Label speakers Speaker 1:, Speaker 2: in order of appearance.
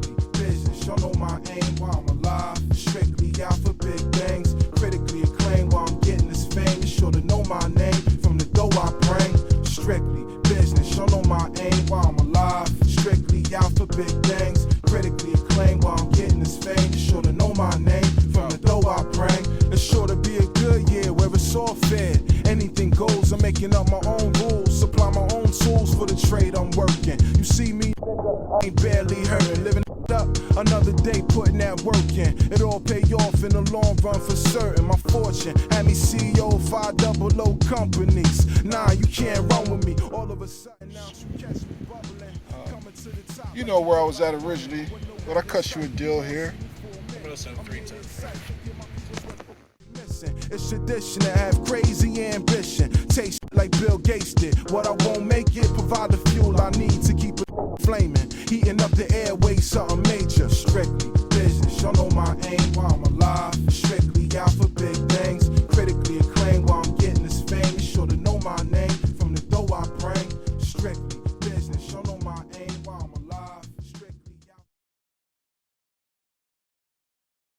Speaker 1: strictly business. Y'all know my aim while I'm alive. Strictly out for big things. Critically acclaimed while I'm getting this fame. You sure to know my name from the dough I bring. Strictly business. Y'all know my aim while I'm alive. Strictly out for big things. Critically acclaimed while I'm getting this fame. You sure to know my name from the dough I bring. It's sure to be a good year where it's all fair. Anything goes. I'm making up my own rules. Supply my own tools for the trade I'm working. You see me, I ain't barely hurting. Living up another day, putting that work in. It all pay off in the long run for certain. My fortune had me CEO 500 companies. Nah, you can't run with me. All of a sudden now you catch me bubbling. Coming to the top.
Speaker 2: You know where I was at originally, but I cut you a deal here.
Speaker 3: I'm gonna send 310.
Speaker 1: It's tradition to have crazy ambition. Taste like Bill Gates did. What I